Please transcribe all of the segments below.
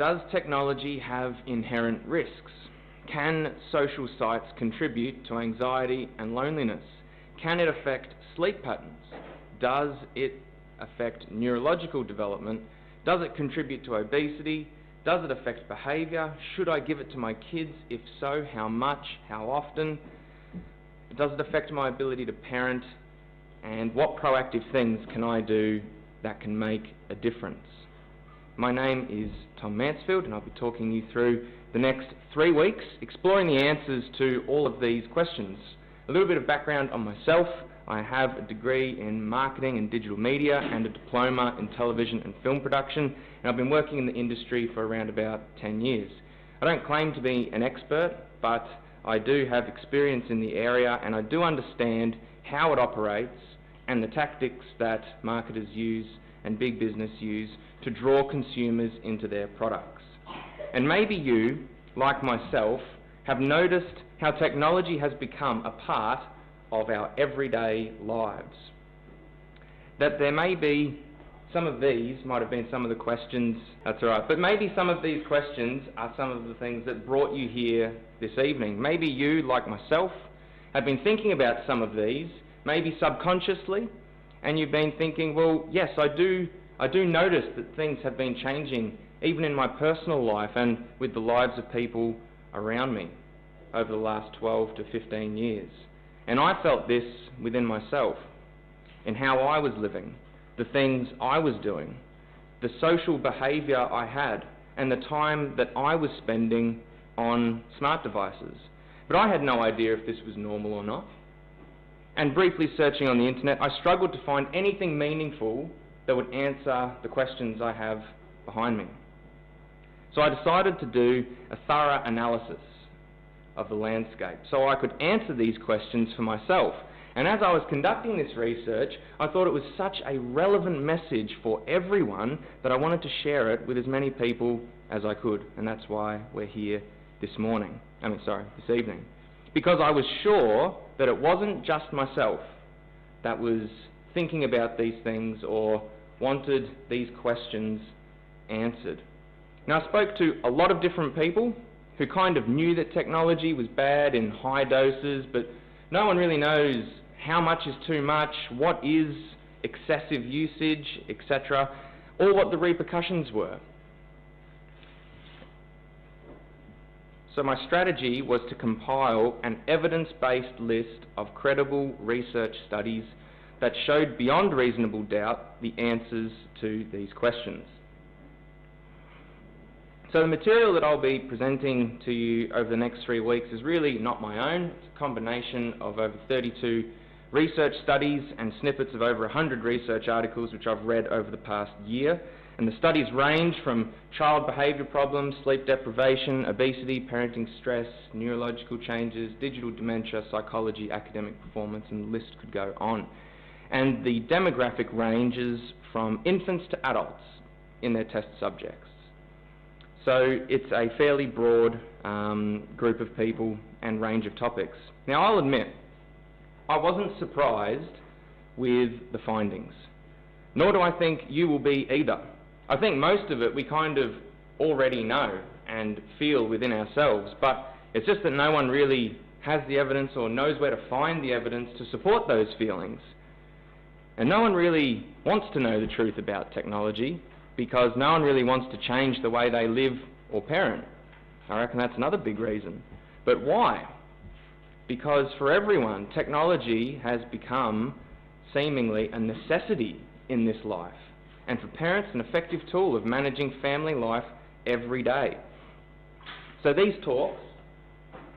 Does technology have inherent risks? Can social sites contribute to anxiety and loneliness? Can it affect sleep patterns? Does it affect neurological development? Does it contribute to obesity? Does it affect behaviour? Should I give it to my kids? If so, how much? How often? Does it affect my ability to parent? And what proactive things can I do that can make a difference? My name is Tom Mansfield, and I'll be talking you through the next 3 weeks, exploring the answers to all of these questions. A little bit of background on myself. I have a degree in marketing and digital media and a diploma in television and film production, and I've been working in the industry for around about 10 years. I don't claim to be an expert, but I do have experience in the area, and I do understand how it operates and the tactics that marketers use and big business use to draw consumers into their products. And maybe you, like myself, have noticed how technology has become a part of our everyday lives. That there may be some of these, might have been some of the questions, that's all right, but maybe some of these questions are some of the things that brought you here this evening. Maybe you, like myself, have been thinking about some of these, maybe subconsciously, and you've been thinking, well, yes, I do notice that things have been changing, even in my personal life and with the lives of people around me over the last 12 to 15 years. And I felt this within myself, in how I was living, the things I was doing, the social behaviour I had, and the time that I was spending on smart devices. But I had no idea if this was normal or not. And briefly searching on the internet, I struggled to find anything meaningful that would answer the questions I have behind me. So I decided to do a thorough analysis of the landscape so I could answer these questions for myself. And as I was conducting this research, I thought it was such a relevant message for everyone that I wanted to share it with as many people as I could. And that's why we're here this evening. Because I was sure that it wasn't just myself that was thinking about these things or wanted these questions answered. Now, I spoke to a lot of different people who kind of knew that technology was bad in high doses, but no one really knows how much is too much, what is excessive usage, etc., or what the repercussions were. So my strategy was to compile an evidence-based list of credible research studies that showed beyond reasonable doubt the answers to these questions. So the material that I'll be presenting to you over the next 3 weeks is really not my own. It's a combination of over 32 research studies and snippets of over 100 research articles which I've read over the past year. And the studies range from child behaviour problems, sleep deprivation, obesity, parenting stress, neurological changes, digital dementia, psychology, academic performance, and the list could go on. And the demographic ranges from infants to adults in their test subjects. So it's a fairly broad group of people and range of topics. Now, I'll admit, I wasn't surprised with the findings, nor do I think you will be either. I think most of it we kind of already know and feel within ourselves, but it's just that no one really has the evidence or knows where to find the evidence to support those feelings. And no one really wants to know the truth about technology, because no one really wants to change the way they live or parent. I reckon that's another big reason. But why? Because for everyone, technology has become seemingly a necessity in this life, and for parents an effective tool of managing family life every day. So these talks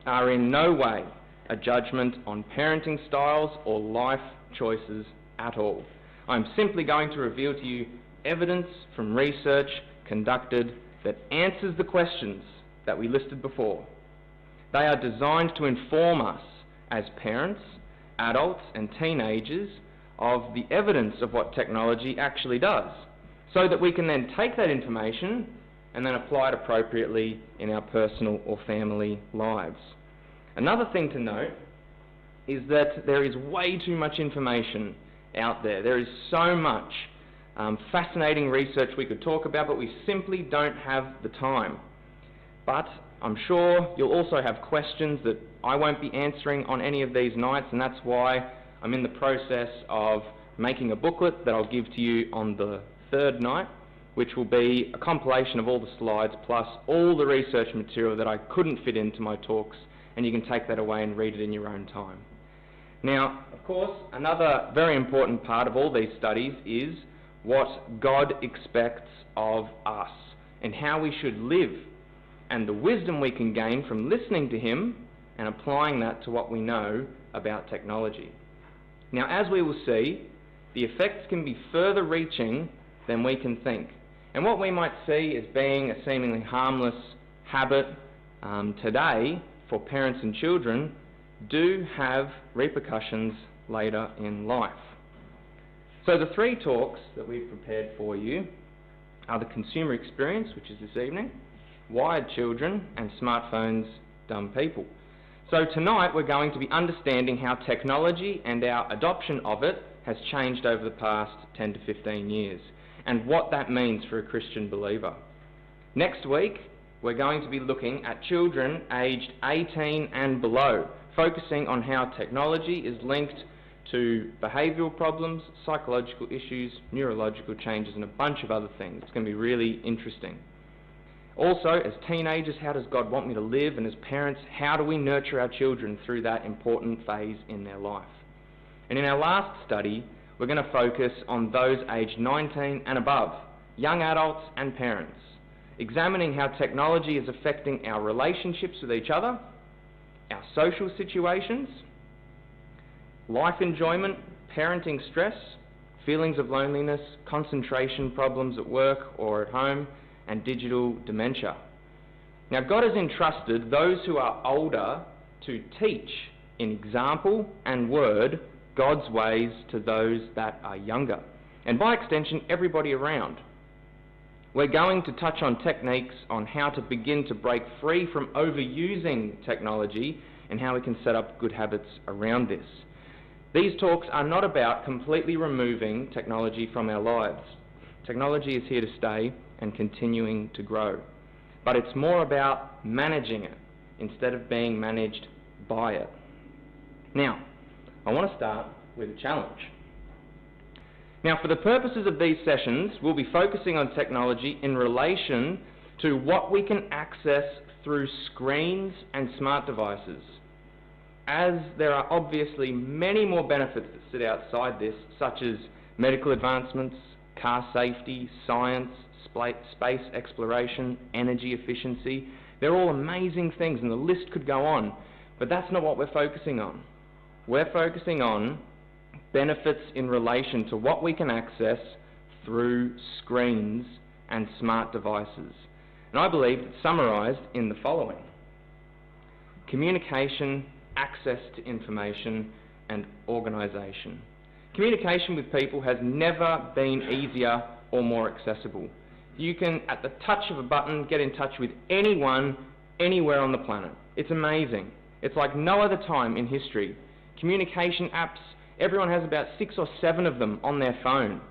are in no way a judgment on parenting styles or life choices at all. I'm simply going to reveal to you evidence from research conducted that answers the questions that we listed before. They are designed to inform us as parents, adults and teenagers of the evidence of what technology actually does, so that we can then take that information and then apply it appropriately in our personal or family lives. Another thing to note is that there is way too much information out there. There is so much fascinating research we could talk about, but we simply don't have the time. But I'm sure you'll also have questions that I won't be answering on any of these nights, and that's why I'm in the process of making a booklet that I'll give to you on the third night, which will be a compilation of all the slides plus all the research material that I couldn't fit into my talks, and you can take that away and read it in your own time. Now, of course, another very important part of all these studies is what God expects of us and how we should live, and the wisdom we can gain from listening to Him and applying that to what we know about technology. Now, as we will see, the effects can be further reaching than we can think. And what we might see as being a seemingly harmless habit today for parents and children do have repercussions later in life. So the three talks that we've prepared for you are the consumer experience, which is this evening, wired children, and smartphones, dumb people. So tonight we're going to be understanding how technology and our adoption of it has changed over the past 10 to 15 years, and what that means for a Christian believer. Next week, we're going to be looking at children aged 18 and below, focusing on how technology is linked to behavioural problems, psychological issues, neurological changes, and a bunch of other things. It's going to be really interesting. Also, as teenagers, how does God want me to live? And as parents, how do we nurture our children through that important phase in their life? And in our last study, we're going to focus on those aged 19 and above, young adults and parents, examining how technology is affecting our relationships with each other, our social situations, life enjoyment, parenting stress, feelings of loneliness, concentration problems at work or at home, and digital dementia. Now, God has entrusted those who are older to teach in example and word God's ways to those that are younger, and by extension, everybody around. We're going to touch on techniques on how to begin to break free from overusing technology and how we can set up good habits around this. These talks are not about completely removing technology from our lives. Technology is here to stay and continuing to grow. But it's more about managing it instead of being managed by it. Now, I want to start with a challenge. Now, for the purposes of these sessions, we'll be focusing on technology in relation to what we can access through screens and smart devices, as there are obviously many more benefits that sit outside this, such as medical advancements, car safety, science, space exploration, energy efficiency. They're all amazing things, and the list could go on, but that's not what we're focusing on. We're focusing on benefits in relation to what we can access through screens and smart devices. And I believe it's summarised in the following: communication, access to information, and organisation. Communication with people has never been easier or more accessible. You can, at the touch of a button, get in touch with anyone, anywhere on the planet. It's amazing. It's like no other time in history. Communication apps, everyone has about 6 or 7 of them on their phone.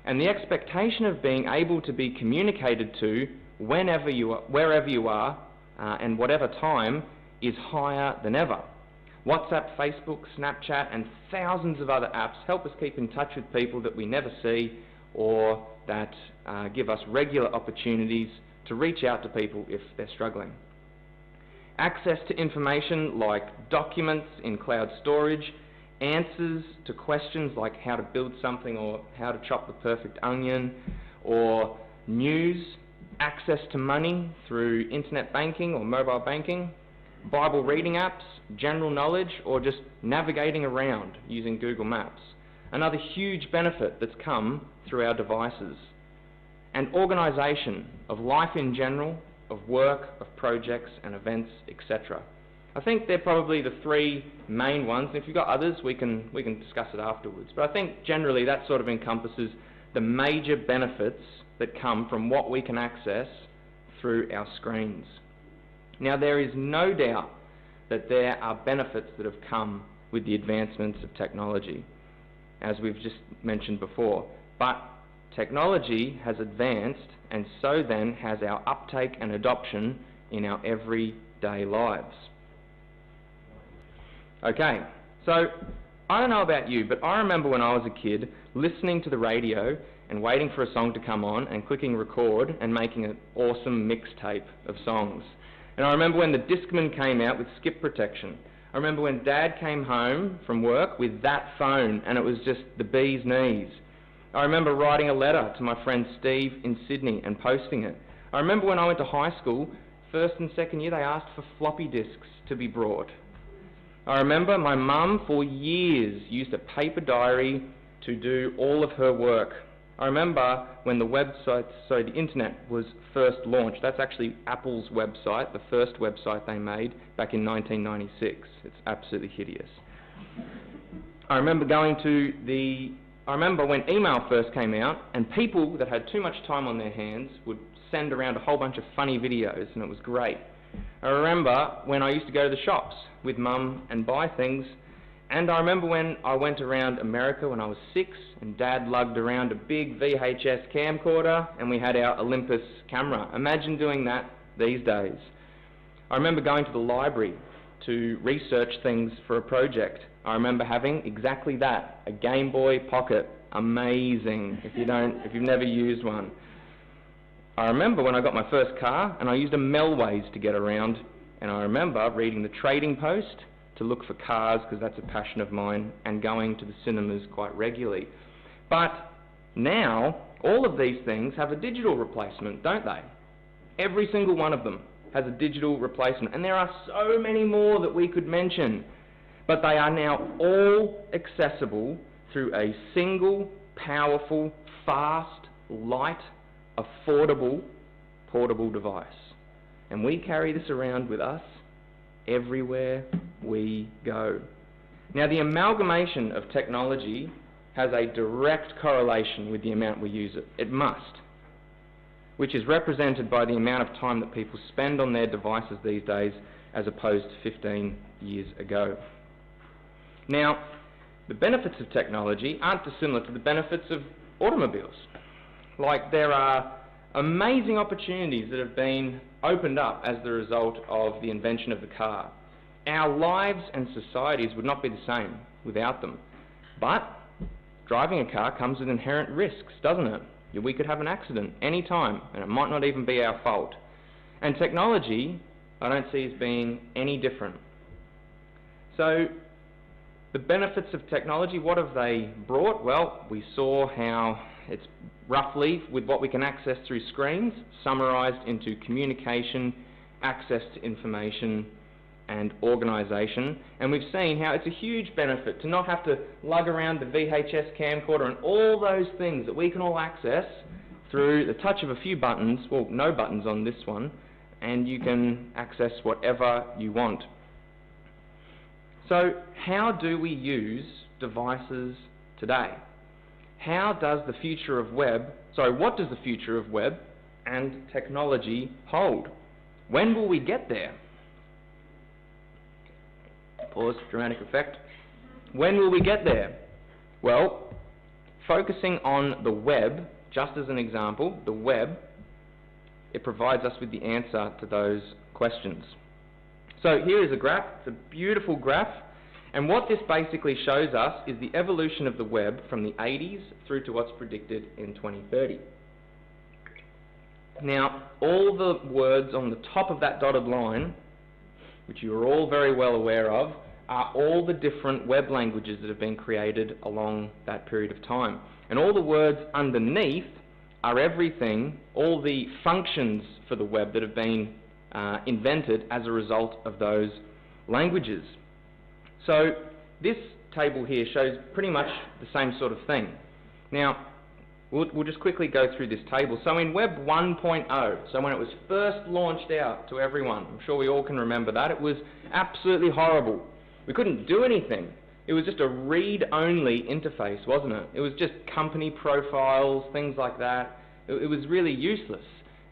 And the expectation of being able to be communicated to whenever you are, wherever you are, and whatever time is higher than ever. WhatsApp, Facebook, Snapchat, and thousands of other apps help us keep in touch with people that we never see, or that give us regular opportunities to reach out to people if they're struggling. Access to information like documents in cloud storage, answers to questions like how to build something or how to chop the perfect onion, or news, access to money through internet banking or mobile banking, Bible reading apps, general knowledge, or just navigating around using Google Maps. Another huge benefit that's come through our devices. And organisation of life in general, of work, of projects and events, etc. I think they're probably the 3 main ones. If you've got others, we can discuss it afterwards. But I think generally that sort of encompasses the major benefits that come from what we can access through our screens. Now, there is no doubt that there are benefits that have come with the advancements of technology, as we've just mentioned before. But technology has advanced, and so then has our uptake and adoption in our everyday lives. Okay, so I don't know about you, but I remember when I was a kid listening to the radio and waiting for a song to come on and clicking record and making an awesome mixtape of songs. And I remember when the Discman came out with skip protection. I remember when Dad came home from work with that phone and it was just the bee's knees. I remember writing a letter to my friend Steve in Sydney and posting it. I remember when I went to high school, first and second year, they asked for floppy disks to be brought. I remember my mum for years used a paper diary to do all of her work. I remember when the internet was first launched. That's actually Apple's website, the first website they made back in 1996. It's absolutely hideous. I remember when email first came out and people that had too much time on their hands would send around a whole bunch of funny videos, and it was great. I remember when I used to go to the shops with Mum and buy things, and I remember when I went around America when I was 6 and Dad lugged around a big VHS camcorder and we had our Olympus camera. Imagine doing that these days. I remember going to the library to research things for a project. I remember having exactly that, a Game Boy Pocket. Amazing if you've never used one. I remember when I got my first car and I used a Melways to get around, and I remember reading the Trading Post to look for cars because that's a passion of mine, and going to the cinemas quite regularly. But now all of these things have a digital replacement, don't they? Every single one of them has a digital replacement, and there are so many more that we could mention, but they are now all accessible through a single, powerful, fast, light, affordable, portable device. And we carry this around with us everywhere we go. Now, the amalgamation of technology has a direct correlation with the amount we use it. It must, which is represented by the amount of time that people spend on their devices these days as opposed to 15 years ago. Now, the benefits of technology aren't dissimilar to the benefits of automobiles. Like, there are amazing opportunities that have been opened up as the result of the invention of the car. Our lives and societies would not be the same without them. But driving a car comes with inherent risks, doesn't it? We could have an accident any time, and it might not even be our fault. And technology, I don't see as being any different. So, the benefits of technology, what have they brought? Well, we saw how it's roughly, with what we can access through screens, summarised into communication, access to information and organisation. And we've seen how it's a huge benefit to not have to lug around the VHS camcorder and all those things that we can all access through the touch of a few buttons, well, no buttons on this one, and you can access whatever you want. So how do we use devices today? What does the future of web and technology hold? When will we get there? Pause, dramatic effect. When will we get there? Well, focusing on the web, just as an example, the web, it provides us with the answer to those questions. So here is a graph. It's a beautiful graph. And what this basically shows us is the evolution of the web from the 80s through to what's predicted in 2030. Now, all the words on the top of that dotted line, which you are all very well aware of, are all the different web languages that have been created along that period of time. And all the words underneath are everything, all the functions for the web that have been invented as a result of those languages. So this table here shows pretty much the same sort of thing. Now, we'll just quickly go through this table. So in Web 1.0, so when it was first launched out to everyone, I'm sure we all can remember that, it was absolutely horrible. We couldn't do anything. It was just a read-only interface, wasn't it? It was just company profiles, things like that. It was really useless.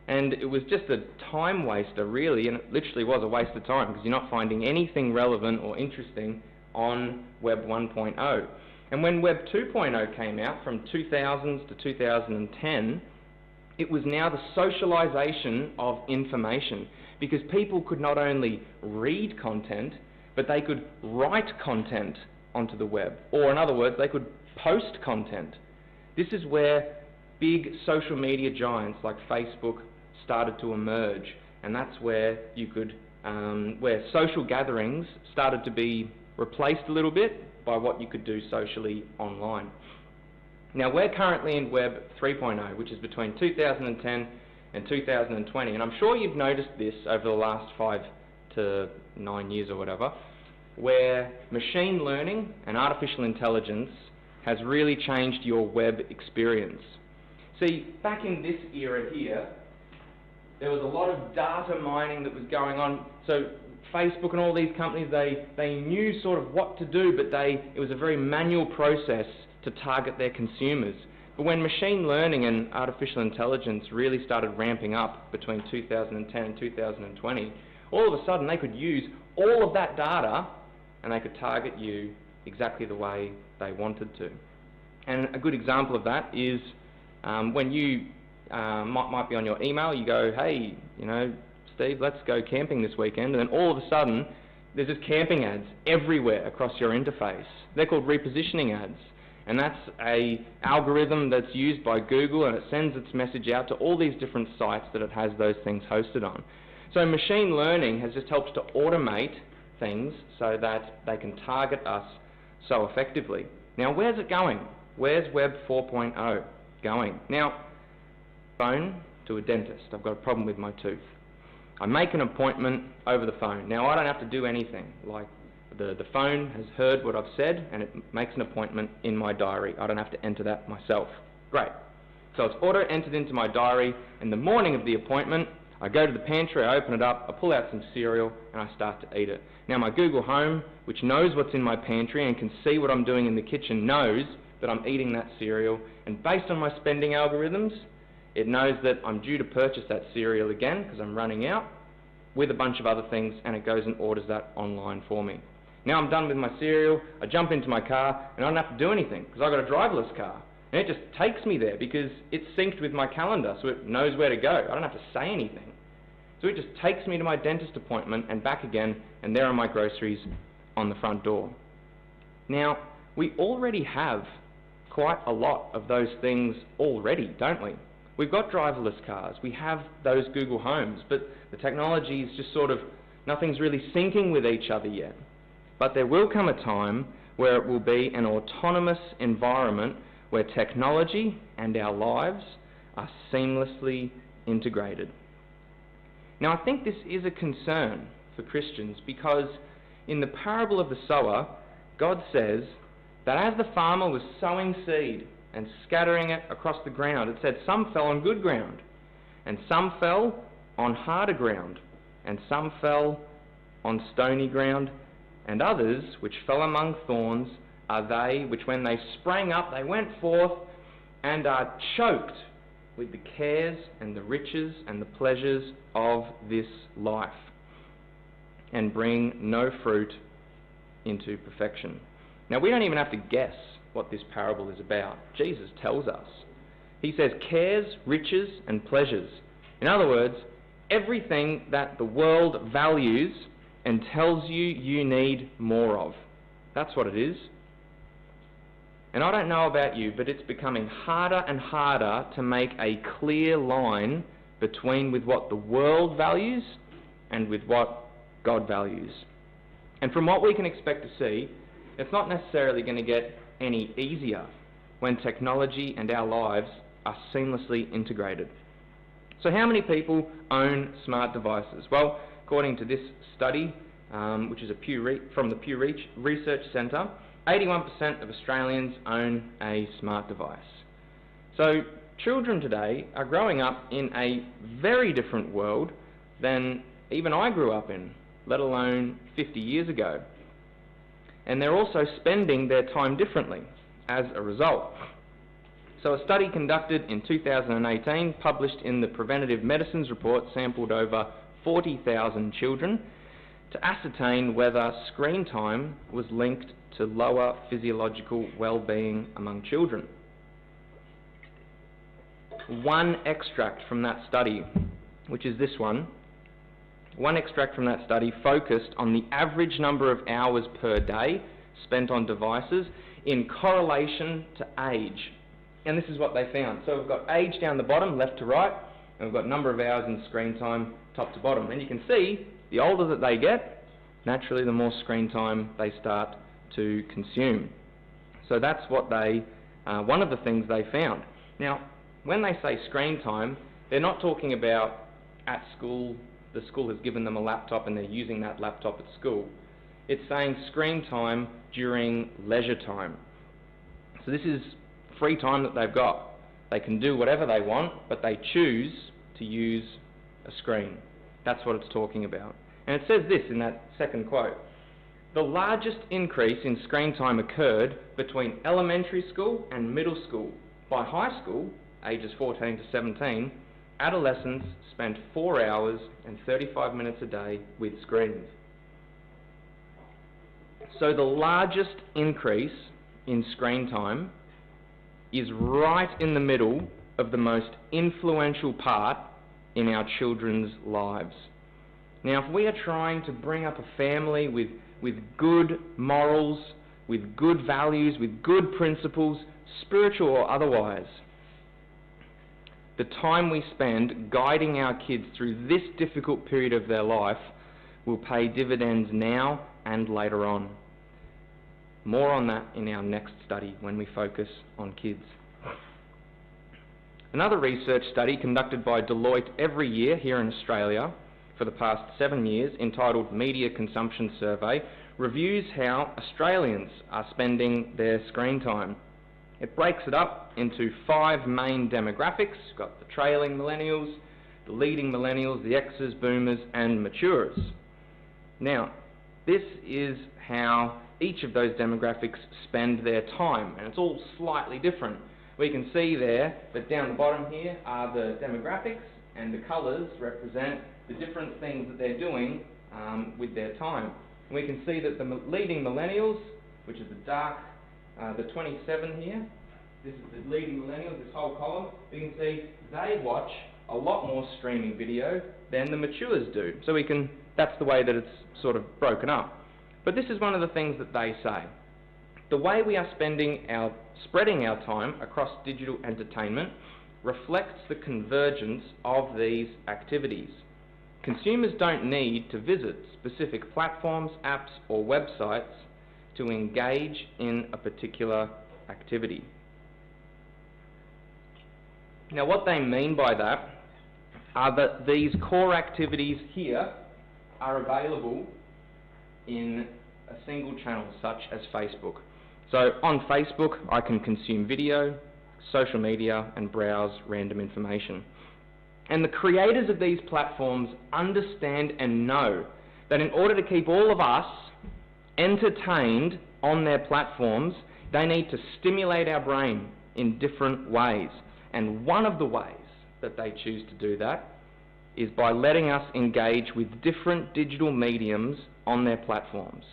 And it was just a time waster, really, and it literally was a waste of time because you're not finding anything relevant or interesting on Web 1.0. And when Web 2.0 came out from 2000s to 2010, it was now the socialisation of information, because people could not only read content, but they could write content onto the web. Or in other words, they could post content. This is where big social media giants like Facebook started to emerge, and that's where you could, where social gatherings started to be replaced a little bit by what you could do socially online. Now, we're currently in Web 3.0, which is between 2010 and 2020, and I'm sure you've noticed this over the last 5 to 9 years or whatever, where machine learning and artificial intelligence has really changed your web experience. See, back in this era here, there was a lot of data mining that was going on. So Facebook and all these companies, they knew sort of what to do, but it was a very manual process to target their consumers. But when machine learning and artificial intelligence really started ramping up between 2010 and 2020, all of a sudden they could use all of that data and they could target you exactly the way they wanted to. And a good example of that is when you might be on your email, you go, hey, you know, Steve, let's go camping this weekend, and then all of a sudden there's just camping ads everywhere across your interface. They're called repositioning ads, and that's an algorithm that's used by Google, and it sends its message out to all these different sites that it has those things hosted on. So machine learning has just helped to automate things so that they can target us so effectively. Now, where's it going? Where's Web 4.0 going? Now, phone to a dentist. I've got a problem with my tooth. I make an appointment over the phone. Now, I don't have to do anything. Like, the phone has heard what I've said, and it makes an appointment in my diary. I don't have to enter that myself. Great. So it's auto-entered into my diary. In the morning of the appointment, I go to the pantry, I open it up, I pull out some cereal, and I start to eat it. Now, my Google Home, which knows what's in my pantry and can see what I'm doing in the kitchen, knows that I'm eating that cereal, and based on my spending algorithms, it knows that I'm due to purchase that cereal again because I'm running out with a bunch of other things, and it goes and orders that online for me. Now I'm done with my cereal, I jump into my car, and I don't have to do anything because I've got a driverless car. And it just takes me there because it's synced with my calendar, so it knows where to go. I don't have to say anything. So it just takes me to my dentist appointment and back again, and there are my groceries on the front door. Now, we already have quite a lot of those things already, don't we? We've got driverless cars, we have those Google Homes, but the technology is just sort of, nothing's really syncing with each other yet. But there will come a time where it will be an autonomous environment where technology and our lives are seamlessly integrated. Now, I think this is a concern for Christians because in the parable of the sower, God says that as the farmer was sowing seed and scattering it across the ground, it said some fell on good ground, and some fell on harder ground, and some fell on stony ground, and others, which fell among thorns, are they which when they sprang up, they went forth and are choked with the cares and the riches and the pleasures of this life, and bring no fruit into perfection. Now, we don't even have to guess what this parable is about. Jesus tells us. He says cares, riches, and pleasures. In other words, everything that the world values and tells you you need more of. That's what it is. And I don't know about you, but it's becoming harder and harder to make a clear line between with what the world values and with what God values. And from what we can expect to see, it's not necessarily going to get any easier when technology and our lives are seamlessly integrated. So how many people own smart devices? Well, according to this study, which is from the Pew Research Centre, 81% of Australians own a smart device. So children today are growing up in a very different world than even I grew up in, let alone 50 years ago. And they're also spending their time differently as a result. So a study conducted in 2018, published in the Preventative Medicines Report, sampled over 40,000 children, to ascertain whether screen time was linked to lower physiological well-being among children. One extract from that study, which is this one, one extract from that study focused on the average number of hours per day spent on devices in correlation to age. And this is what they found. So we've got age down the bottom, left to right, and we've got number of hours in screen time, top to bottom. And you can see, the older that they get, naturally the more screen time they start to consume. So that's what they, one of the things they found. Now, when they say screen time, they're not talking about at school, the school has given them a laptop and they're using that laptop at school. It's saying screen time during leisure time. So this is free time that they've got. They can do whatever they want, but they choose to use a screen. That's what it's talking about. And it says this in that second quote: the largest increase in screen time occurred between elementary school and middle school. By high school, ages 14 to 17, adolescents spent 4 hours and 35 minutes a day with screens. So the largest increase in screen time is right in the middle of the most influential part in our children's lives. Now, if we are trying to bring up a family with good morals, with good values, with good principles, spiritual or otherwise, the time we spend guiding our kids through this difficult period of their life will pay dividends now and later on. More on that in our next study when we focus on kids. Another research study conducted by Deloitte every year here in Australia for the past 7 years, entitled Media Consumption Survey, reviews how Australians are spending their screen time. It breaks it up into 5 main demographics. You've got the trailing millennials, the leading millennials, the X's, boomers and maturers. Now, this is how each of those demographics spend their time, and it's all slightly different. We can see there that down the bottom here are the demographics, and the colours represent the different things that they're doing with their time. And we can see that the leading millennials, which is the dark, the 27 here, this is the leading millennials, this whole column. We can see they watch a lot more streaming video than the matures do. So we can, that's the way that it's sort of broken up. But this is one of the things that they say. The way we are spreading our time across digital entertainment reflects the convergence of these activities. Consumers don't need to visit specific platforms, apps or websites to engage in a particular activity. Now, what they mean by that are that these core activities here are available in a single channel such as Facebook. So on Facebook I can consume video, social media and browse random information. And the creators of these platforms understand and know that in order to keep all of us entertained on their platforms, they need to stimulate our brain in different ways. And one of the ways that they choose to do that is by letting us engage with different digital mediums on their platforms.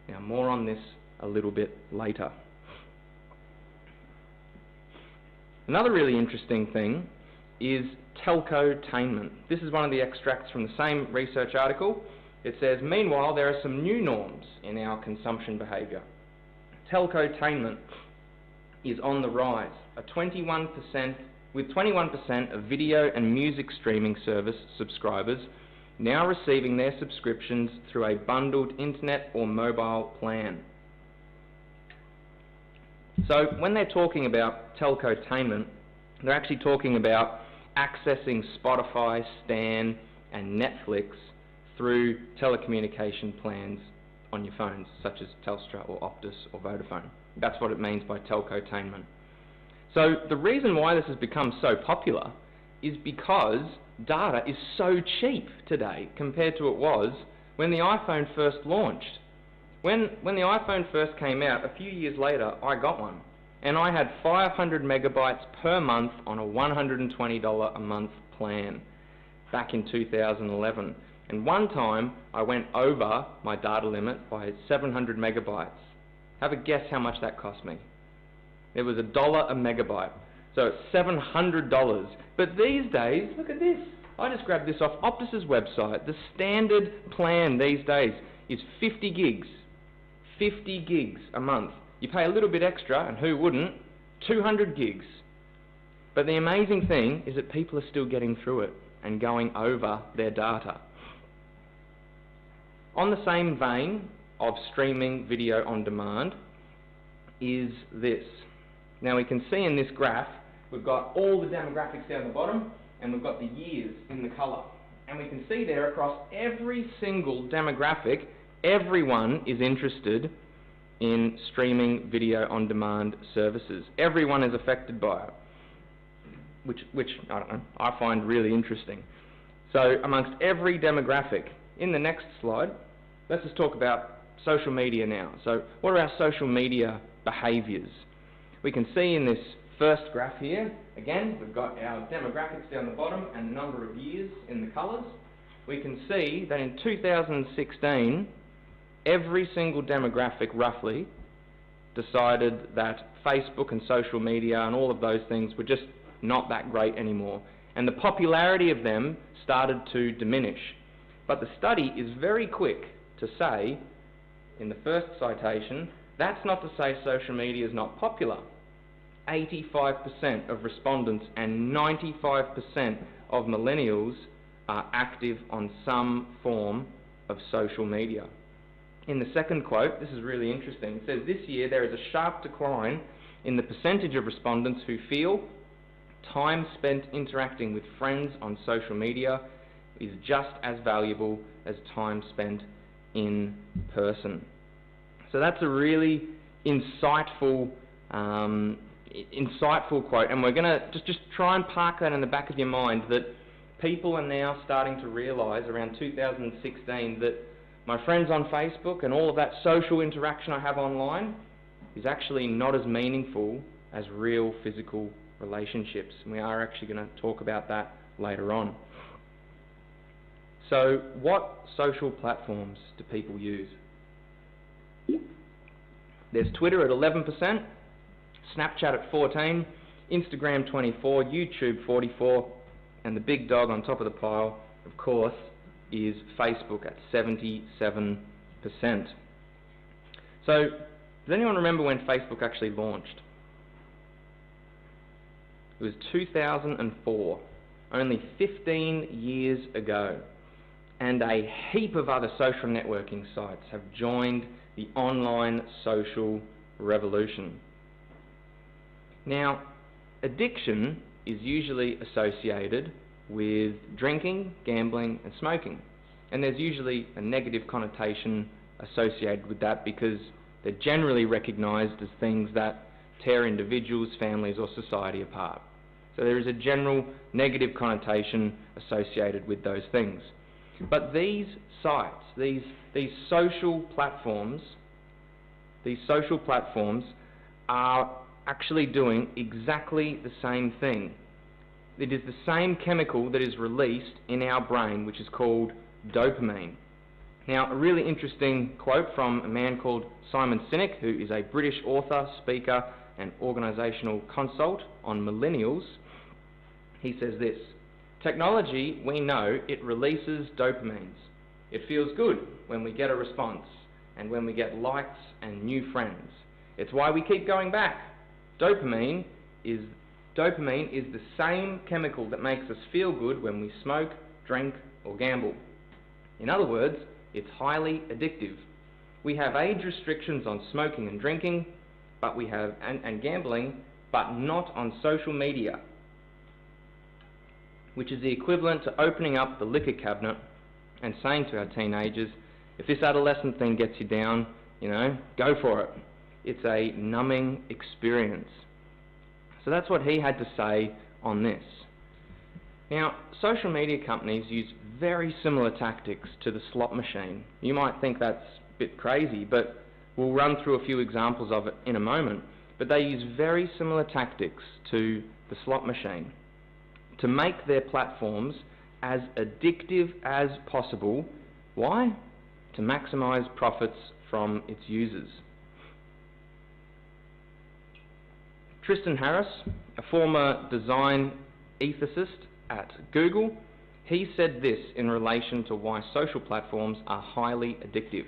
Now, more on this a little bit later. Another really interesting thing is telcotainment. This is one of the extracts from the same research article. It says, meanwhile, there are some new norms in our consumption behaviour. Telcotainment is on the rise. With 21% of video and music streaming service subscribers now receiving their subscriptions through a bundled internet or mobile plan. So when they're talking about telcotainment, they're actually talking about accessing Spotify, Stan and Netflix through telecommunication plans on your phones, such as Telstra or Optus or Vodafone. That's what it means by telcotainment. So the reason why this has become so popular is because data is so cheap today compared to what it was when the iPhone first launched. When the iPhone first came out, a few years later, I got one. And I had 500 megabytes per month on a $120 a month plan back in 2011. And one time I went over my data limit by 700 megabytes. Have a guess how much that cost me. It was $1 a megabyte. So it's $700. But these days, look at this. I just grabbed this off Optus's website. The standard plan these days is 50 gigs. 50 gigs a month. You pay a little bit extra, and who wouldn't? 200 gigs. But the amazing thing is that people are still getting through it and going over their data. On the same vein of streaming video on demand is this. Now we can see in this graph, we've got all the demographics down the bottom, and we've got the years in the colour. And we can see there across every single demographic, everyone is interested in streaming video on demand services. Everyone is affected by it, which I don't know, I find really interesting. So amongst every demographic, in the next slide, let's just talk about social media now. So what are our social media behaviours? We can see in this first graph here, again, we've got our demographics down the bottom and the number of years in the colours. We can see that in 2016, every single demographic roughly decided that Facebook and social media and all of those things were just not that great anymore. And the popularity of them started to diminish. But the study is very quick to say, in the first citation, that's not to say social media is not popular. 85% of respondents and 95% of millennials are active on some form of social media. In the second quote, this is really interesting. It says, this year there is a sharp decline in the percentage of respondents who feel time spent interacting with friends on social media is just as valuable as time spent in person. So that's a really insightful quote, and we're going to just try and park that in the back of your mind that people are now starting to realise around 2016 that my friends on Facebook and all of that social interaction I have online is actually not as meaningful as real physical relationships. And we are actually going to talk about that later on. So what social platforms do people use? There's Twitter at 11%, Snapchat at 14%, Instagram 24%, YouTube 44%, and the big dog on top of the pile, of course, is Facebook at 77%. So, does anyone remember when Facebook actually launched? It was 2004, only 15 years ago. And a heap of other social networking sites have joined the online social revolution. Now, addiction is usually associated with drinking, gambling and smoking. And there's usually a negative connotation associated with that because they're generally recognised as things that tear individuals, families or society apart. So there is a general negative connotation associated with those things. But these sites, these social platforms are actually doing exactly the same thing. It is the same chemical that is released in our brain, which is called dopamine. Now, a really interesting quote from a man called Simon Sinek, who is a British author, speaker, and organisational consult on millennials. He says this: technology, we know, it releases dopamines. It feels good when we get a response and when we get likes and new friends. It's why we keep going back. Dopamine is the same chemical that makes us feel good when we smoke, drink or gamble. In other words, it's highly addictive. We have age restrictions on smoking and drinking, but we have and gambling, but not on social media, which is the equivalent to opening up the liquor cabinet and saying to our teenagers, if this adolescent thing gets you down, you know, go for it. It's a numbing experience. So that's what he had to say on this. Now, social media companies use very similar tactics to the slot machine. You might think that's a bit crazy, but we'll run through a few examples of it in a moment. But they use very similar tactics to the slot machine to make their platforms as addictive as possible. Why? To maximise profits from its users. Tristan Harris, a former design ethicist at Google, he said this in relation to why social platforms are highly addictive.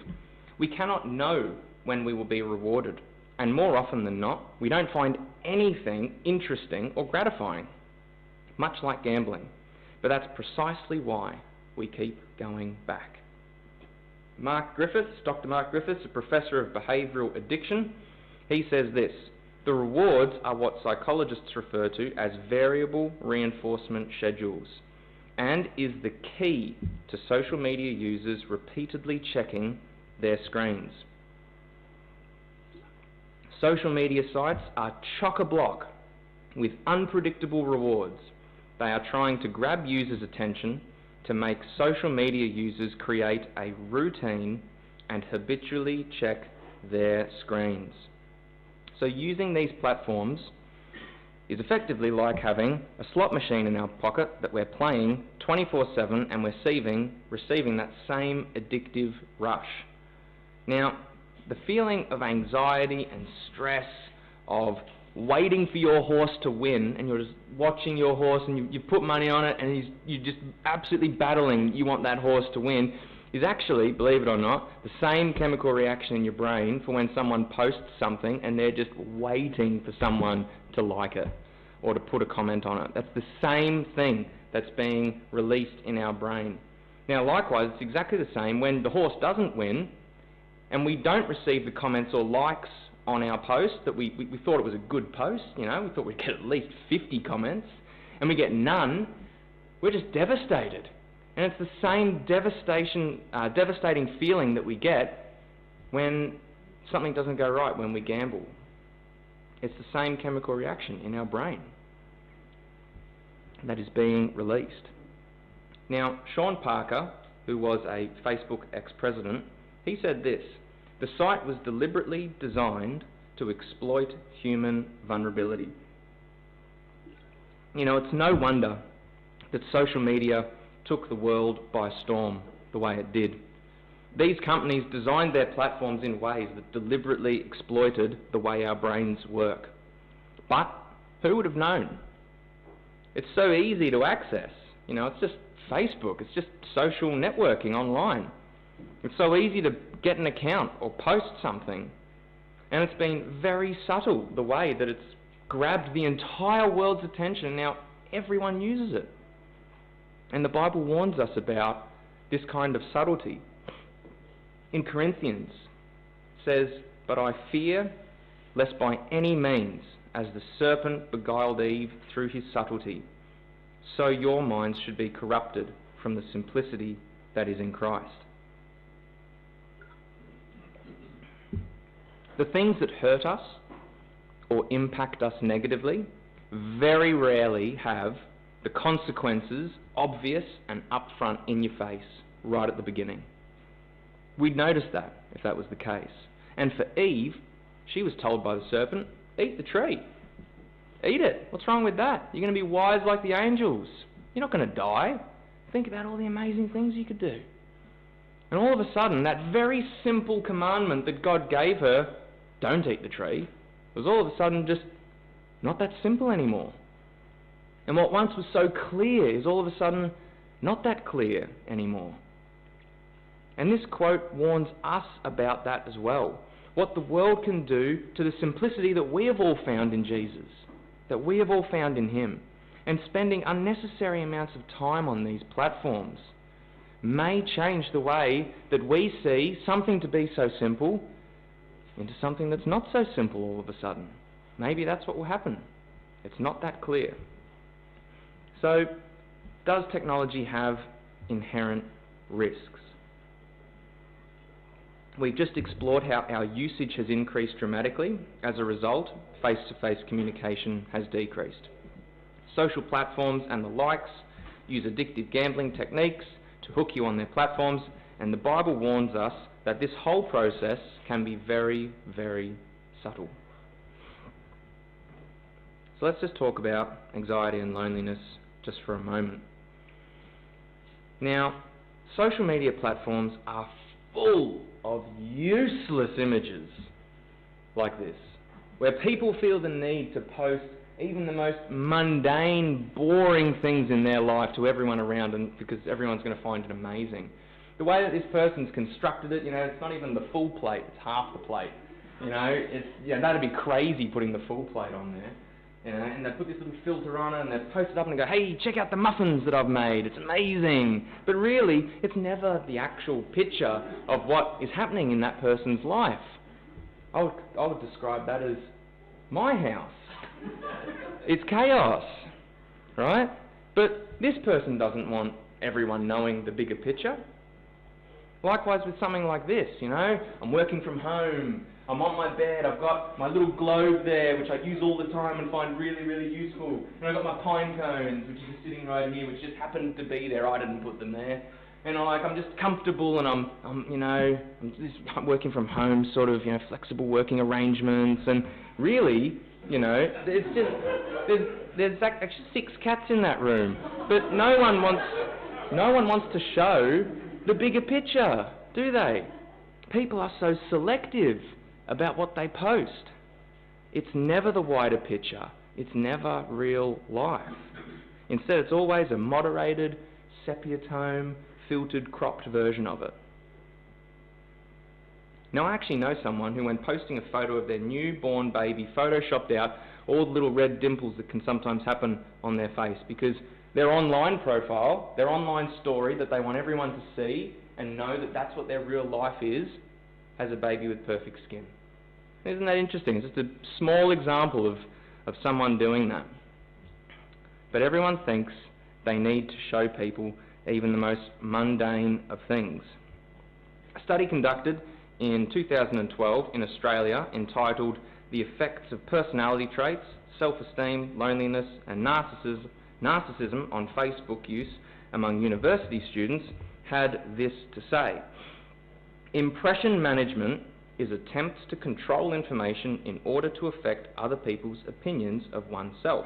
We cannot know when we will be rewarded, and more often than not, we don't find anything interesting or gratifying, much like gambling. But that's precisely why we keep going back. Dr. Mark Griffiths, a professor of behavioural addiction, he says this: the rewards are what psychologists refer to as variable reinforcement schedules, and is the key to social media users repeatedly checking their screens. Social media sites are chock-a-block with unpredictable rewards. They are trying to grab users' attention to make social media users create a routine and habitually check their screens. So using these platforms is effectively like having a slot machine in our pocket that we're playing 24/7 and we're receiving that same addictive rush. Now, the feeling of anxiety and stress of waiting for your horse to win, and you're just watching your horse and you put money on it and you're just absolutely battling, you want that horse to win, is actually, believe it or not, the same chemical reaction in your brain for when someone posts something and they're just waiting for someone to like it or to put a comment on it. That's the same thing that's being released in our brain. Now, likewise, it's exactly the same when the horse doesn't win and we don't receive the comments or likes on our post that we thought it was a good post, we thought we'd get at least 50 comments, and we get none. We're just devastated. And it's the same devastating feeling that we get when something doesn't go right, when we gamble. It's the same chemical reaction in our brain that is being released. Now, Sean Parker, who was a Facebook ex-president, he said this: the site was deliberately designed to exploit human vulnerability. It's no wonder that social media took the world by storm the way it did. These companies designed their platforms in ways that deliberately exploited the way our brains work. But who would have known? It's so easy to access. It's just Facebook. It's just social networking online. It's so easy to get an account or post something. And it's been very subtle, the way that it's grabbed the entire world's attention. Now everyone uses it. And the Bible warns us about this kind of subtlety. In Corinthians, it says, "But I fear, lest by any means, as the serpent beguiled Eve through his subtlety, so your minds should be corrupted from the simplicity that is in Christ." The things that hurt us or impact us negatively very rarely have the consequences obvious and upfront in your face right at the beginning. We'd notice that if that was the case. And for Eve, she was told by the serpent, eat the tree. Eat it. What's wrong with that? You're going to be wise like the angels. You're not going to die. Think about all the amazing things you could do. And all of a sudden, that very simple commandment that God gave her, don't eat the tree, was all of a sudden just not that simple anymore. And what once was so clear is all of a sudden not that clear anymore. And this quote warns us about that as well. What the world can do to the simplicity that we have all found in Jesus, that we have all found in him. And spending unnecessary amounts of time on these platforms may change the way that we see something to be so simple into something that's not so simple all of a sudden. Maybe that's what will happen. It's not that clear. So, does technology have inherent risks? We've just explored how our usage has increased dramatically. As a result, face-to-face communication has decreased. Social platforms and the likes use addictive gambling techniques to hook you on their platforms, and the Bible warns us that this whole process can be very, very subtle. So let's just talk about anxiety and loneliness just for a moment. Now, social media platforms are full of useless images like this, where people feel the need to post even the most mundane, boring things in their life to everyone around, and because everyone's going to find it amazing. The way that this person's constructed it, it's not even the full plate, it's half the plate. That'd be crazy putting the full plate on there. And they put this little filter on it and they post it up and go, hey, check out the muffins that I've made, it's amazing. But really, it's never the actual picture of what is happening in that person's life. I would describe that as my house. It's chaos, right? But this person doesn't want everyone knowing the bigger picture. Likewise with something like this, I'm working from home, I'm on my bed, I've got my little globe there, which I use all the time and find really, really useful. And I've got my pine cones, which are just sitting right here, which just happened to be there, I didn't put them there. And I'm just comfortable and I'm just working from home, sort of, flexible working arrangements, and really, it's just, there's actually 6 cats in that room. But no one wants to show the bigger picture, do they? People are so selective about what they post. It's never the wider picture. It's never real life. Instead, it's always a moderated, sepia tone, filtered, cropped version of it. Now, I actually know someone who, when posting a photo of their newborn baby, photoshopped out all the little red dimples that can sometimes happen on their face, because their online profile, their online story that they want everyone to see and know that that's what their real life is, has a baby with perfect skin. Isn't that interesting? It's just a small example of someone doing that. But everyone thinks they need to show people even the most mundane of things. A study conducted in 2012 in Australia entitled "The Effects of Personality Traits, Self-Esteem, Loneliness and Narcissism on Facebook Use Among University Students" had this to say: impression management is attempts to control information in order to affect other people's opinions of oneself.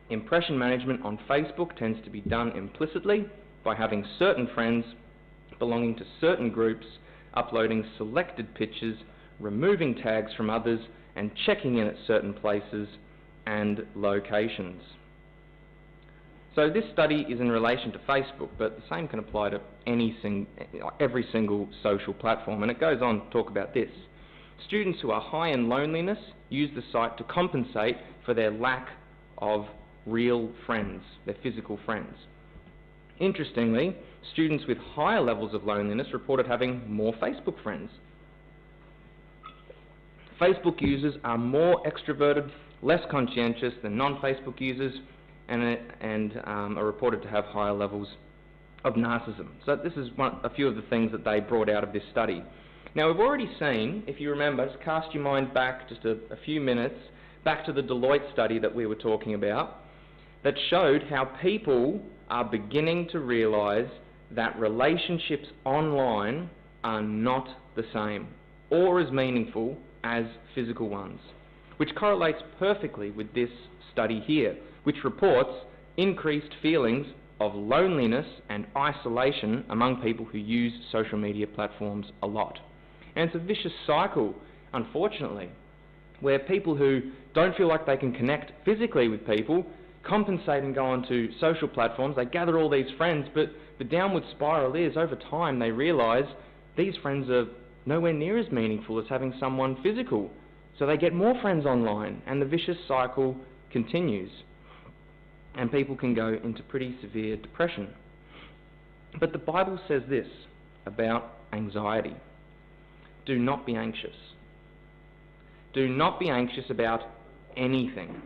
Impression management on Facebook tends to be done implicitly by having certain friends belonging to certain groups, uploading selected pictures, removing tags from others, and checking in at certain places and locations. So this study is in relation to Facebook, but the same can apply to every single social platform, and it goes on to talk about this. Students who are high in loneliness use the site to compensate for their lack of real friends, their physical friends. Interestingly, students with higher levels of loneliness reported having more Facebook friends. Facebook users are more extroverted, less conscientious than non-Facebook users, and are reported to have higher levels of narcissism. So this is a few of the things that they brought out of this study. Now, we've already seen, if you remember, just cast your mind back just a few minutes, back to the Deloitte study that we were talking about, that showed how people are beginning to realise that relationships online are not the same or as meaningful as physical ones, which correlates perfectly with this study here, which reports increased feelings of loneliness and isolation among people who use social media platforms a lot. And it's a vicious cycle, unfortunately, where people who don't feel like they can connect physically with people compensate and go onto social platforms. They gather all these friends, but the downward spiral is, over time, they realise these friends are nowhere near as meaningful as having someone physical. So they get more friends online, and the vicious cycle continues. And people can go into pretty severe depression. But the Bible says this about anxiety: do not be anxious. Do not be anxious about anything,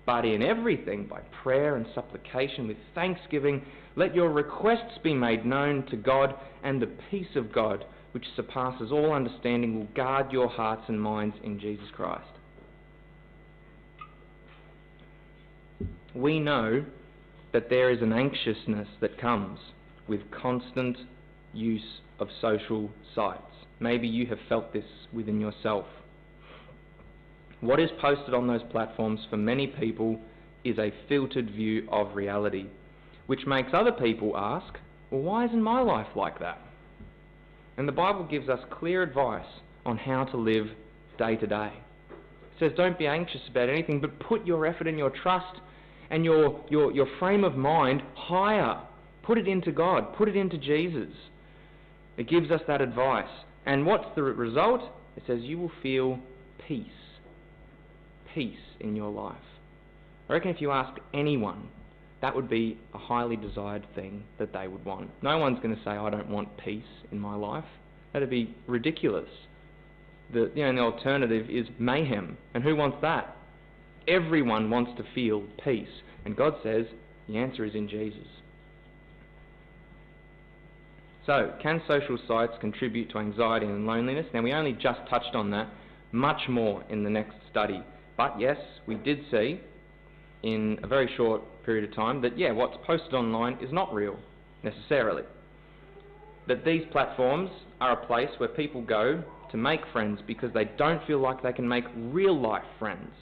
but in everything, by prayer and supplication with thanksgiving, let your requests be made known to God, and the peace of God, which surpasses all understanding, will guard your hearts and minds in Jesus Christ. We know that there is an anxiousness that comes with constant use of social sites. Maybe you have felt this within yourself. What is posted on those platforms for many people is a filtered view of reality, which makes other people ask, well, why isn't my life like that? And the Bible gives us clear advice on how to live day to day. It says, don't be anxious about anything, but put your effort and your trust and your frame of mind higher. Put it into God. Put it into Jesus. It gives us that advice. And what's the result? It says you will feel peace. Peace in your life. I reckon if you ask anyone, that would be a highly desired thing that they would want. No one's going to say, I don't want peace in my life. That would be ridiculous. The alternative is mayhem. And who wants that? Everyone wants to feel peace. And God says the answer is in Jesus. So, can social sites contribute to anxiety and loneliness? Now, we only just touched on that, much more in the next study. But yes, we did see in a very short period of time that, what's posted online is not real, necessarily. That these platforms are a place where people go to make friends because they don't feel like they can make real-life friends,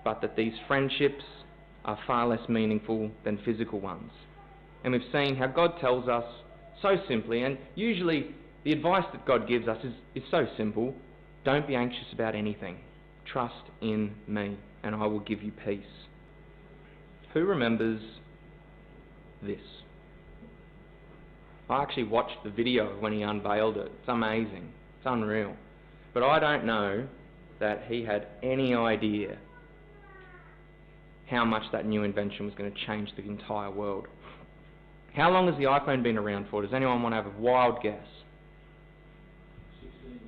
but that these friendships are far less meaningful than physical ones. And we've seen how God tells us so simply, and usually the advice that God gives us is so simple: don't be anxious about anything. Trust in me, and I will give you peace. Who remembers this? I actually watched the video of when he unveiled it. It's amazing. It's unreal. But I don't know that he had any idea how much that new invention was going to change the entire world. How long has the iPhone been around for? Does anyone want to have a wild guess? 16 years.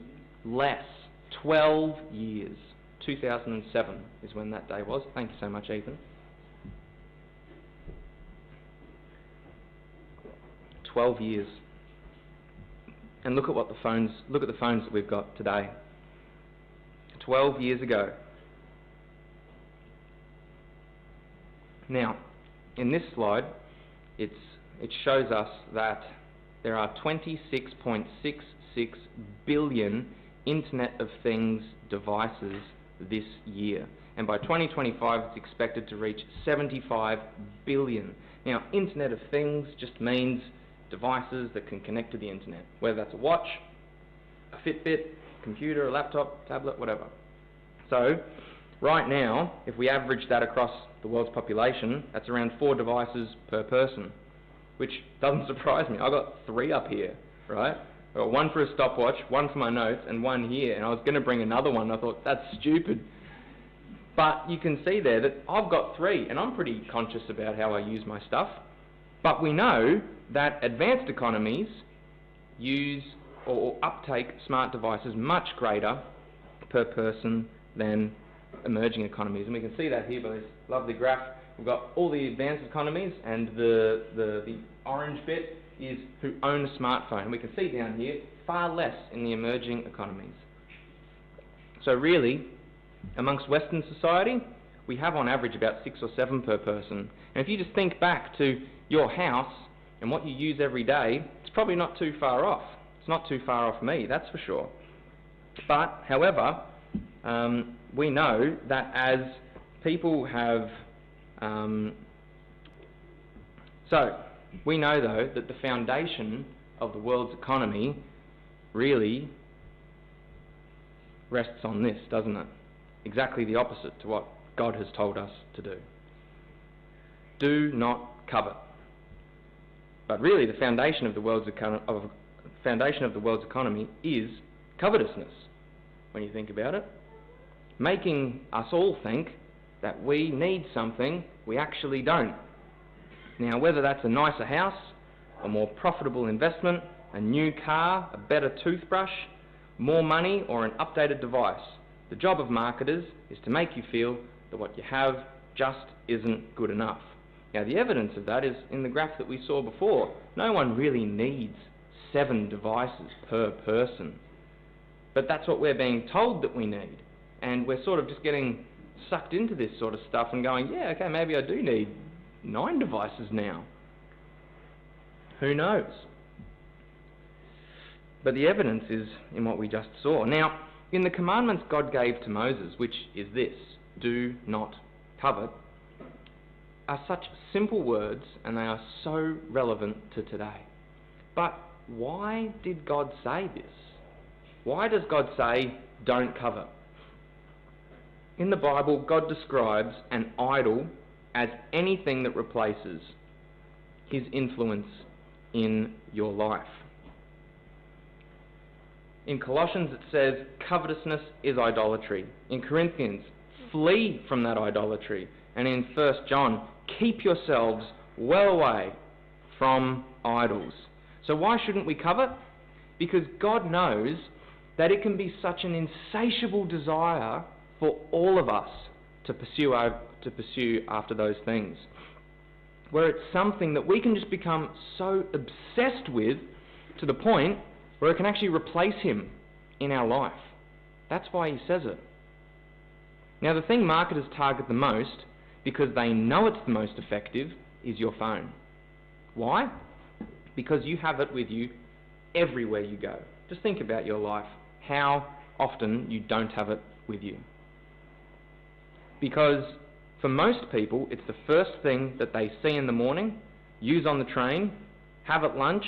Less. 12 years. 2007 is when that day was. Thank you so much, Ethan. 12 years. And look at the phones that we've got today. 12 years ago. Now, in this slide, it shows us that there are 26.66 billion Internet of Things devices this year. And by 2025, it's expected to reach 75 billion. Now, Internet of Things just means devices that can connect to the Internet, whether that's a watch, a Fitbit, computer, a laptop, tablet, whatever. So, right now, if we average that across the world's population, that's around 4 devices per person, which doesn't surprise me. I've got 3 up here, right? I've got 1 for a stopwatch, 1 for my notes, and 1 here. And I was going to bring another one. I thought, that's stupid. But you can see there that I've got 3, and I'm pretty conscious about how I use my stuff. But we know that advanced economies use or uptake smart devices much greater per person than emerging economies. And we can see that here by this lovely graph. We've got all the advanced economies, and the orange bit is who own a smartphone. And we can see down here, far less in the emerging economies. So really, amongst Western society, we have on average about 6 or 7 per person. And if you just think back to your house and what you use every day, it's probably not too far off. It's not too far off me, that's for sure. But, however, we know that as people have... we know, though, that the foundation of the world's economy really rests on this, doesn't it? Exactly the opposite to what God has told us to do. Do not covet. But really, the foundation of the world's economy is covetousness, when you think about it, making us all think that we need something we actually don't. Now, whether that's a nicer house, a more profitable investment, a new car, a better toothbrush, more money, or an updated device, the job of marketers is to make you feel that what you have just isn't good enough. Now, the evidence of that is in the graph that we saw before. No one really needs 7 devices per person. But that's what we're being told that we need. And we're sort of just getting sucked into this sort of stuff and going, yeah, okay, maybe I do need 9 devices now. Who knows? But the evidence is in what we just saw. Now, in the commandments God gave to Moses, which is this: do not covet, are such simple words and they are so relevant to today. But why did God say this? Why does God say, don't covet? In the Bible, God describes an idol as anything that replaces his influence in your life. In Colossians it says, covetousness is idolatry. In Corinthians, flee from that idolatry. And in 1 John, keep yourselves well away from idols. So why shouldn't we covet? Because God knows that it can be such an insatiable desire for all of us to pursue after those things, where it's something that we can just become so obsessed with to the point where it can actually replace him in our life. That's why he says it. Now, the thing marketers target the most, because they know it's the most effective, is your phone. Why? Because you have it with you everywhere you go. Just think about your life, how often you don't have it with you. Because for most people, it's the first thing that they see in the morning, use on the train, have at lunch,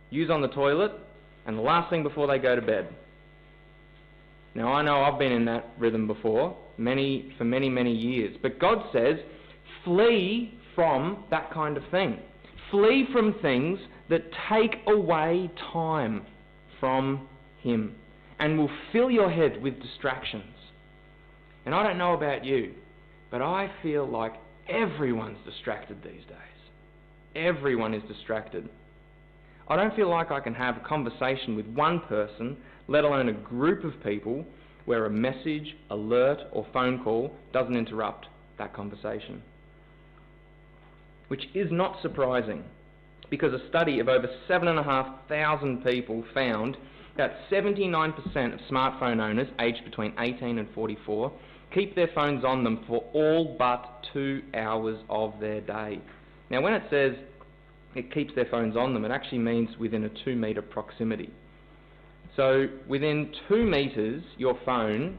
use on the toilet, and the last thing before they go to bed. Now, I know I've been in that rhythm before, for many years. But God says, flee from that kind of thing. Flee from things that take away time from him and will fill your head with distractions. And I don't know about you, but I feel like everyone's distracted these days. Everyone is distracted. I don't feel like I can have a conversation with one person, let alone a group of people, where a message, alert or phone call doesn't interrupt that conversation. Which is not surprising, because a study of over 7,500 people found that 79% of smartphone owners aged between 18 and 44 keep their phones on them for all but 2 hours of their day. Now, when it says it keeps their phones on them, it actually means within a 2 metre proximity. So within 2 metres, your phone,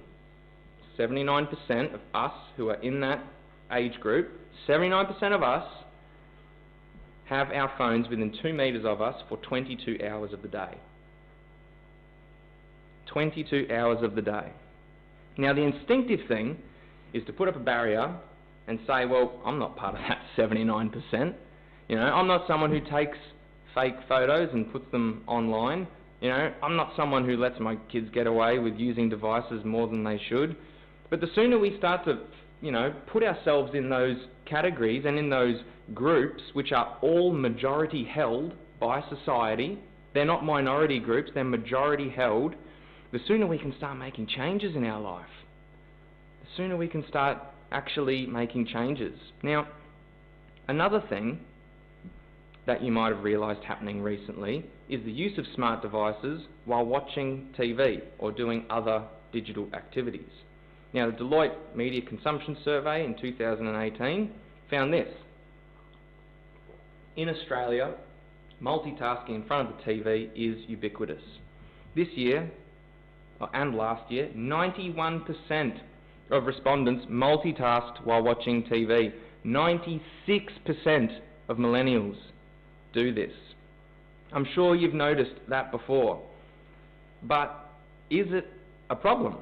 79% of us who are in that age group, 79% of us have our phones within 2 metres of us for 22 hours of the day. 22 hours of the day. Now, the instinctive thing is to put up a barrier and say, well, I'm not part of that 79%. You know, I'm not someone who takes fake photos and puts them online. You know, I'm not someone who lets my kids get away with using devices more than they should. But the sooner we start to, put ourselves in those categories and in those groups, which are all majority held by society, they're not minority groups, they're majority held, the sooner we can start making changes in our life. The sooner we can start actually making changes. Now, another thing that you might have realised happening recently is the use of smart devices while watching TV or doing other digital activities. Now, the Deloitte Media Consumption Survey in 2018 found this. In Australia, multitasking in front of the TV is ubiquitous. This year, and last year, 91% of respondents multitasked while watching TV. 96% of millennials do this. I'm sure you've noticed that before. But is it a problem?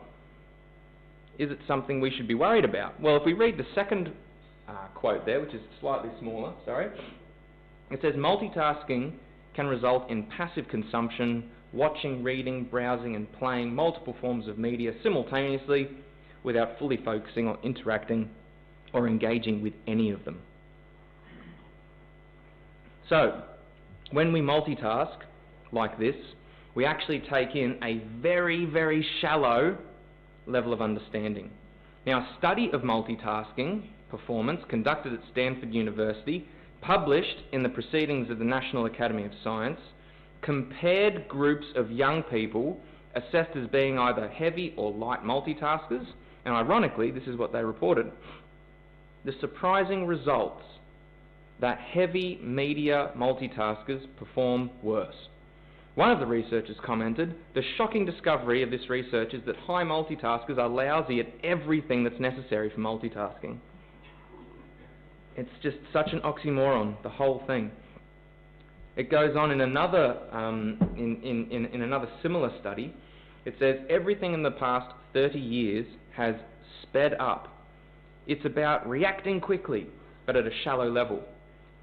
Is it something we should be worried about? Well, if we read the second quote there, which is slightly smaller, it says multitasking can result in passive consumption, watching, reading, browsing and playing multiple forms of media simultaneously without fully focusing on interacting or engaging with any of them. So, when we multitask like this, we actually take in a very, very shallow level of understanding. Now, a study of multitasking performance conducted at Stanford University, published in the Proceedings of the National Academy of Science, compared groups of young people assessed as being either heavy or light multitaskers, and ironically, this is what they reported. The surprising results that heavy media multitaskers perform worse. One of the researchers commented, the shocking discovery of this research is that high multitaskers are lousy at everything that's necessary for multitasking. It's just such an oxymoron, the whole thing. It goes on in another, in another similar study. It says everything in the past 30 years has sped up. It's about reacting quickly, but at a shallow level.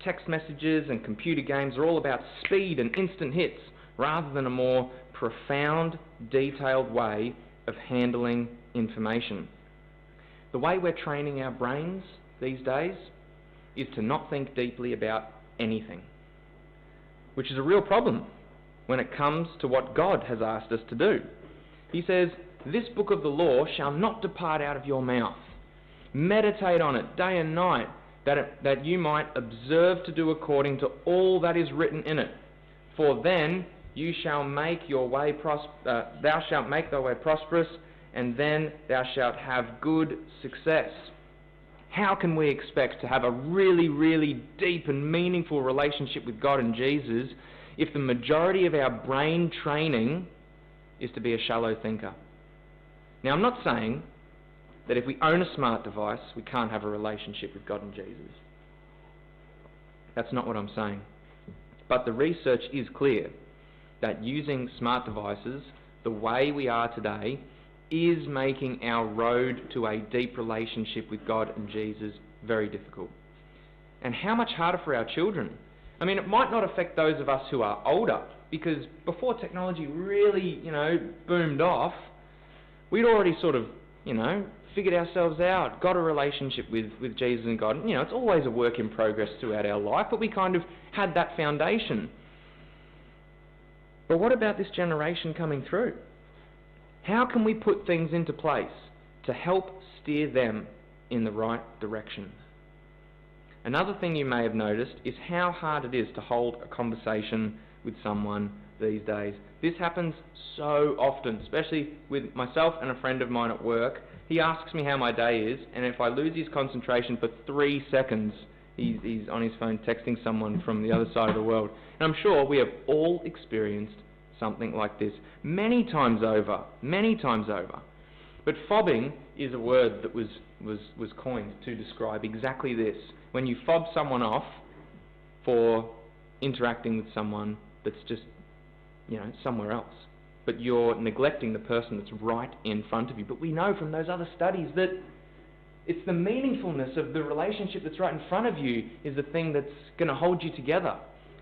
Text messages and computer games are all about speed and instant hits, rather than a more profound, detailed way of handling information. The way we're training our brains these days is to not think deeply about anything, which is a real problem when it comes to what God has asked us to do. He says, "This book of the law shall not depart out of your mouth. Meditate on it day and night, that you might observe to do according to all that is written in it. For then you shall make your way thou shalt make thy way prosperous, and then thou shalt have good success." How can we expect to have a really, really deep and meaningful relationship with God and Jesus if the majority of our brain training is to be a shallow thinker? Now, I'm not saying that if we own a smart device, we can't have a relationship with God and Jesus. That's not what I'm saying. But the research is clear that using smart devices the way we are today is making our road to a deep relationship with God and Jesus very difficult. And how much harder for our children? I mean, it might not affect those of us who are older, because before technology really, boomed off, we'd already sort of, figured ourselves out, got a relationship with Jesus and God. It's always a work in progress throughout our life, but we kind of had that foundation. But what about this generation coming through? How can we put things into place to help steer them in the right direction? Another thing you may have noticed is how hard it is to hold a conversation with someone these days. This happens so often, especially with myself and a friend of mine at work. He asks me how my day is, and if I lose his concentration for 3 seconds, he's on his phone texting someone from the other side of the world. And I'm sure we have all experienced something like this many times over. But fobbing is a word that was coined to describe exactly this. When you fob someone off for interacting with someone that's just, somewhere else, but you're neglecting the person that's right in front of you. But we know from those other studies that it's the meaningfulness of the relationship that's right in front of you is the thing that's going to hold you together.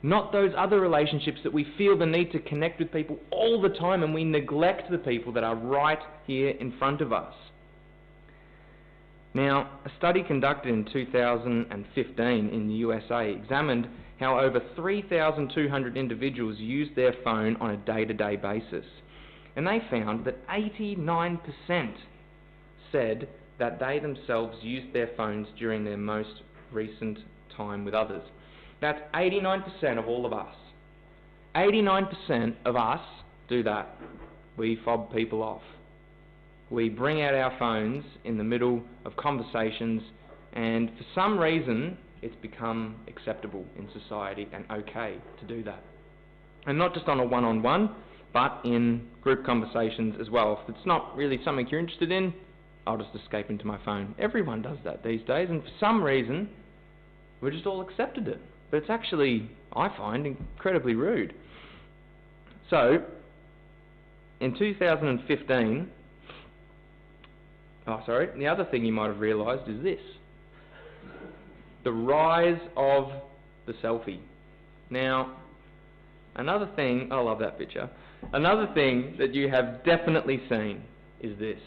Not those other relationships that we feel the need to connect with people all the time, and we neglect the people that are right here in front of us. Now, a study conducted in 2015 in the USA examined how over 3,200 individuals used their phone on a day-to-day basis. And they found that 89% said that they themselves used their phones during their most recent time with others. That's 89% of all of us. 89% of us do that. We fob people off. We bring out our phones in the middle of conversations, and for some reason it's become acceptable in society and okay to do that. And not just on a one-on-one, but in group conversations as well. If it's not really something you're interested in, I'll just escape into my phone. Everyone does that these days, and for some reason we just all accepted it. But it's actually, I find, incredibly rude. So, in 2015, the other thing you might have realised is this: the rise of the selfie. Now, another thing, I love that picture, another thing that you have definitely seen is this.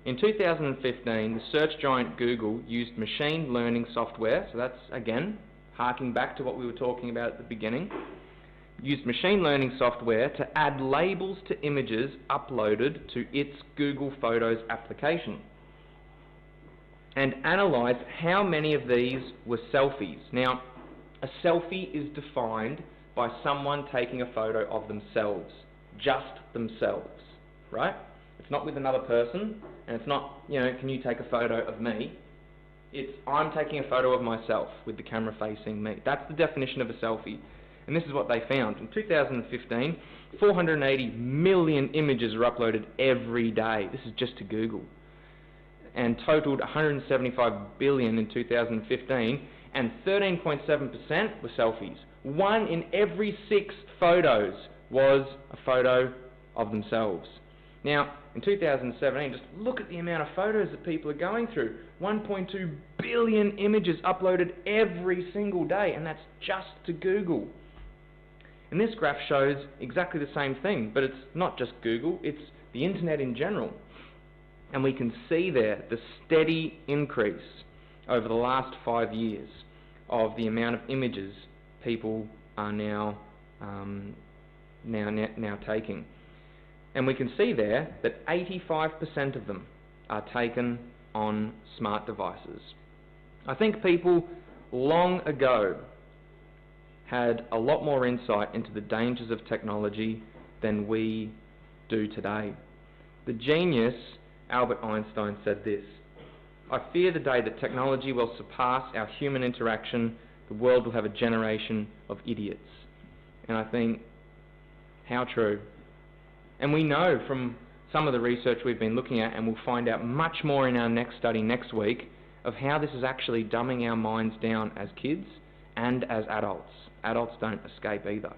In 2015, the search giant Google used machine learning software, so that's, again, harking back to what we were talking about at the beginning, used machine learning software to add labels to images uploaded to its Google Photos application, and analysed how many of these were selfies. Now, a selfie is defined by someone taking a photo of themselves, just themselves, right? It's not with another person, and it's not, can you take a photo of me? It's, I'm taking a photo of myself with the camera facing me. That's the definition of a selfie. And this is what they found. In 2015, 480 million images are uploaded every day. This is just to Google. And totaled 175 billion in 2015. and 13.7% were selfies. 1 in every 6 photos was a photo of themselves. Now, in 2017, just look at the amount of photos that people are going through. 1.2 billion images uploaded every single day, and that's just to Google. And this graph shows exactly the same thing, but it's not just Google, it's the internet in general. And we can see there the steady increase over the last 5 years of the amount of images people are now taking. And we can see there that 85% of them are taken on smart devices. I think people long ago had a lot more insight into the dangers of technology than we do today. The genius Albert Einstein said this: "I fear the day that technology will surpass our human interaction, the world will have a generation of idiots." And I think, how true. And we know from some of the research we've been looking at, and we'll find out much more in our next study next week, of how this is actually dumbing our minds down as kids and as adults. Adults don't escape either.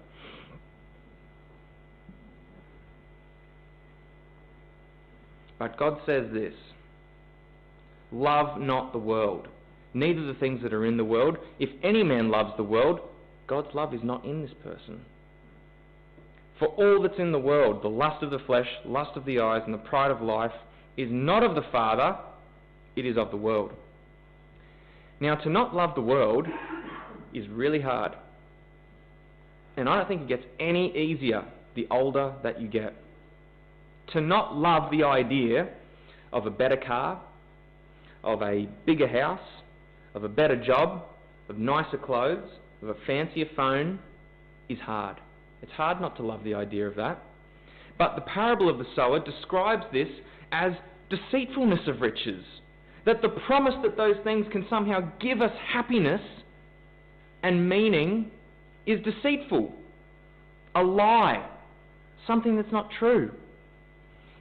But God says this: "Love not the world, neither the things that are in the world. If any man loves the world, God's love is not in this person. For all that's in the world, the lust of the flesh, lust of the eyes, and the pride of life, is not of the Father, it is of the world." Now, to not love the world is really hard. And I don't think it gets any easier the older that you get. To not love the idea of a better car, of a bigger house, of a better job, of nicer clothes, of a fancier phone, is hard. It's hard not to love the idea of that. But the parable of the sower describes this as deceitfulness of riches. That the promise that those things can somehow give us happiness and meaning is deceitful. A lie. Something that's not true.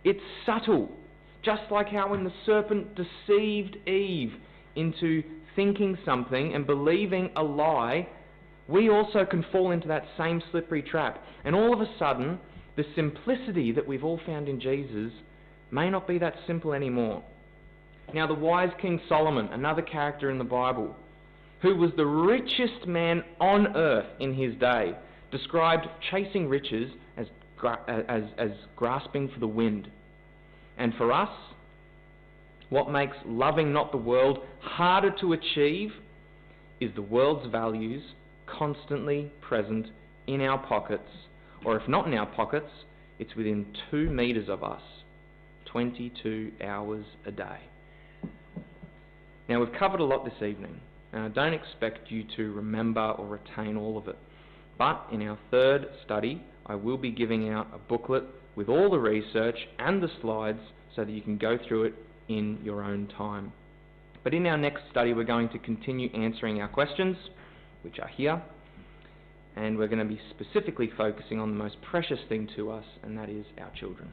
It's subtle. Just like how when the serpent deceived Eve into thinking something and believing a lie, we also can fall into that same slippery trap. And all of a sudden, the simplicity that we've all found in Jesus may not be that simple anymore. Now, the wise King Solomon, another character in the Bible, who was the richest man on earth in his day, described chasing riches as grasping for the wind. And for us, what makes loving not the world harder to achieve is the world's values constantly present in our pockets, or if not in our pockets, it's within 2 meters of us, 22 hours a day. Now, we've covered a lot this evening, and I don't expect you to remember or retain all of it. But in our 3rd study, I will be giving out a booklet with all the research and the slides so that you can go through it in your own time. But in our next study, we're going to continue answering our questions, which are here, and we're going to be specifically focusing on the most precious thing to us, and that is our children.